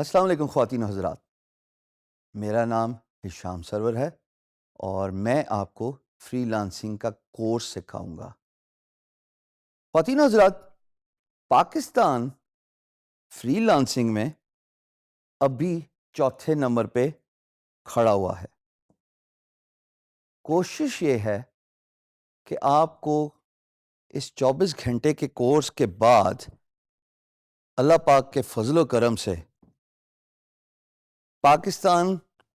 السلام علیکم خواتین و حضرات، میرا نام ہشام سرور ہے اور میں آپ کو فری لانسنگ کا کورس سکھاؤں گا۔ خواتین و حضرات، پاکستان فری لانسنگ میں ابھی چوتھے نمبر پہ کھڑا ہوا ہے۔ کوشش یہ ہے کہ آپ کو اس 24 گھنٹے کے کورس کے بعد اللہ پاک کے فضل و کرم سے پاکستان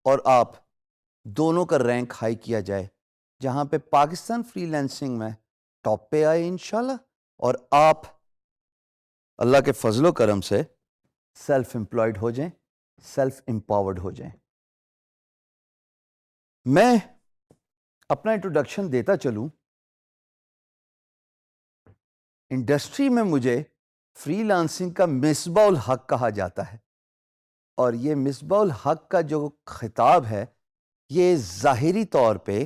اور آپ دونوں کا رینک ہائی کیا جائے، جہاں پہ پاکستان فری لانسنگ میں ٹاپ پہ آئے انشاءاللہ، اور آپ اللہ کے فضل و کرم سے سیلف امپلائڈ ہو جائیں، سیلف امپاورڈ ہو جائیں۔ میں اپنا انٹروڈکشن دیتا چلوں۔ انڈسٹری میں مجھے فری لانسنگ کا مصباح الحق کہا جاتا ہے، اور یہ مصباح الحق کا جو خطاب ہے یہ ظاہری طور پہ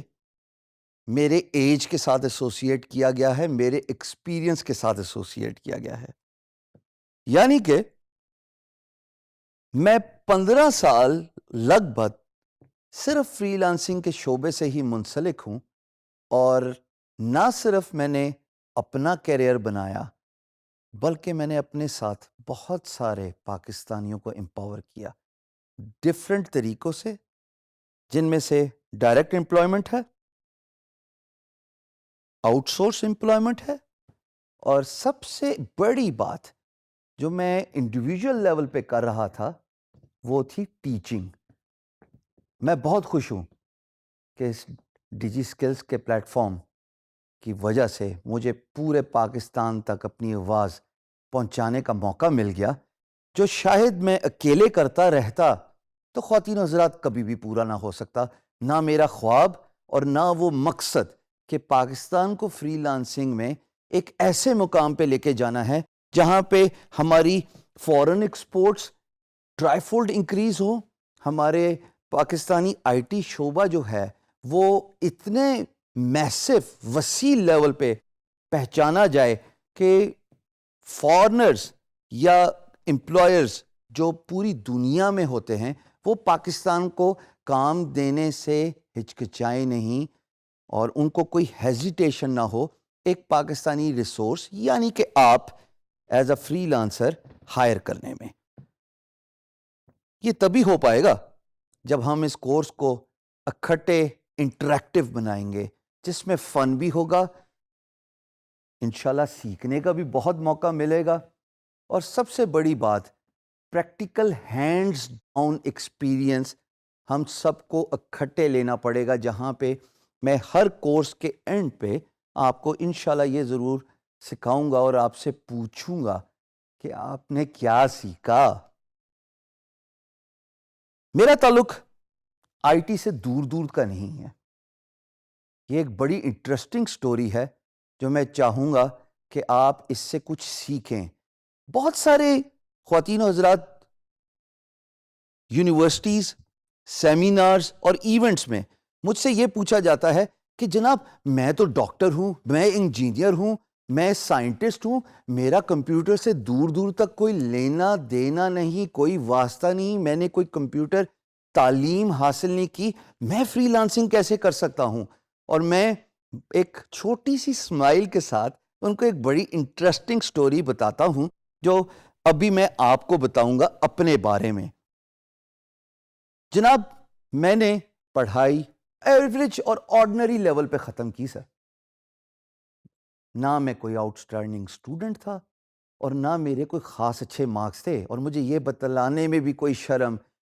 میرے ایج کے ساتھ ایسوسیٹ کیا گیا ہے، میرے ایکسپیرینس کے ساتھ ایسوسیٹ کیا گیا ہے۔ یعنی کہ میں 15 سال لگ بھگ صرف فری لانسنگ کے شعبے سے ہی منسلک ہوں، اور نہ صرف میں نے اپنا کیریئر بنایا بلکہ میں نے اپنے ساتھ بہت سارے پاکستانیوں کو امپاور کیا ڈفرینٹ طریقوں سے، جن میں سے ڈائریکٹ امپلائمنٹ ہے، آؤٹ سورس امپلائمنٹ ہے، اور سب سے بڑی بات جو میں انڈیویجول لیول پہ کر رہا تھا وہ تھی ٹیچنگ۔ میں بہت خوش ہوں کہ اس ڈیجی اسکلز کے پلیٹ فارم کی وجہ سے مجھے پورے پاکستان تک اپنی آواز پہنچانے کا موقع مل گیا، جو شاید میں اکیلے کرتا رہتا تو خواتین و حضرات کبھی بھی پورا نہ ہو سکتا، نہ میرا خواب اور نہ وہ مقصد کہ پاکستان کو فری لانسنگ میں ایک ایسے مقام پہ لے کے جانا ہے جہاں پہ ہماری فورن ایکسپورٹس ٹرائی فولڈ انکریز ہو، ہمارے پاکستانی آئی ٹی شعبہ جو ہے وہ اتنے میسف وسیع لیول پہ پہچانا جائے کہ فارنرز یا امپلائرز جو پوری دنیا میں ہوتے ہیں وہ پاکستان کو کام دینے سے ہچکچائیں نہیں، اور ان کو کوئی ہیزیٹیشن نہ ہو ایک پاکستانی ریسورس یعنی کہ آپ as a freelancer hire کرنے میں۔ یہ تبھی ہو پائے گا جب ہم اس کورس کو اکٹھے انٹریکٹیو بنائیں گے، جس میں فن بھی ہوگا، انشاءاللہ سیکھنے کا بھی بہت موقع ملے گا، اور سب سے بڑی بات پریکٹیکل ہینڈز ڈاؤن ایکسپیرینس ہم سب کو اکٹھے لینا پڑے گا، جہاں پہ میں ہر کورس کے اینڈ پہ آپ کو انشاءاللہ یہ ضرور سکھاؤں گا اور آپ سے پوچھوں گا کہ آپ نے کیا سیکھا۔ میرا تعلق آئی ٹی سے دور دور کا نہیں ہے، یہ ایک بڑی انٹرسٹنگ سٹوری ہے جو میں چاہوں گا کہ آپ اس سے کچھ سیکھیں۔ بہت سارے خواتین و حضرات یونیورسٹیز، سیمینارز اور ایونٹس میں مجھ سے یہ پوچھا جاتا ہے کہ جناب میں تو ڈاکٹر ہوں، میں انجینئر ہوں، میں سائنٹسٹ ہوں، میرا کمپیوٹر سے دور دور تک کوئی لینا دینا نہیں، کوئی واسطہ نہیں، میں نے کوئی کمپیوٹر تعلیم حاصل نہیں کی، میں فری لانسنگ کیسے کر سکتا ہوں؟ اور میں ایک چھوٹی سی اسمائل کے ساتھ ان کو ایک بڑی انٹرسٹنگ سٹوری بتاتا ہوں جو ابھی میں آپ کو بتاؤں گا اپنے بارے میں۔ جناب میں نے پڑھائی ایوریج اور آرڈنری لیول پہ ختم کی سر، نہ میں کوئی آؤٹ اسٹینڈنگ اسٹوڈنٹ تھا اور نہ میرے کوئی خاص اچھے مارکس تھے، اور مجھے یہ بتلانے میں بھی کوئی شرم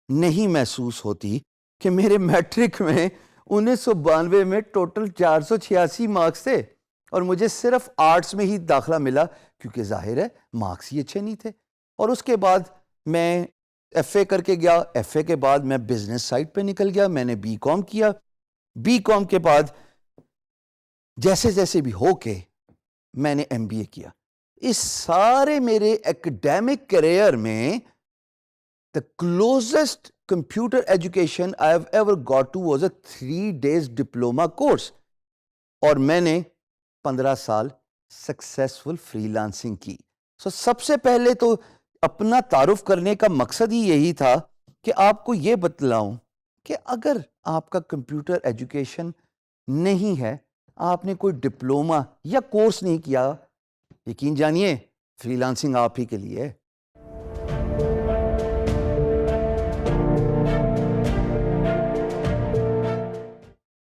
نہیں محسوس ہوتی کہ میرے میٹرک میں 1992 میں ٹوٹل 486 مارکس تھے، اور مجھے صرف آرٹس میں ہی داخلہ ملا کیونکہ ظاہر ہے مارکس ہی اچھے نہیں تھے۔ اور اس کے بعد میں ایف اے کر کے گیا، ایف اے کے بعد میں بزنس سائٹ پہ نکل گیا، میں نے بی کام کیا، بی کام کے بعد جیسے جیسے بھی ہو کے میں نے ایم بی اے کیا۔ اس سارے میرے ایکڈیمک کیریئر میں the closest computer education I have ever got to was a 3 days diploma course، اور میں نے 15 سال سکسیسفل فری لانسنگ کی۔ سب سے پہلے تو اپنا تعارف کرنے کا مقصد ہی یہی تھا کہ آپ کو یہ بتلاؤں کہ اگر آپ کا کمپیوٹر ایجوکیشن نہیں ہے, آپ نے کوئی ڈپلومہ یا کورس نہیں کیا, یقین جانیے فری لانسنگ آپ ہی کے لیے ہے.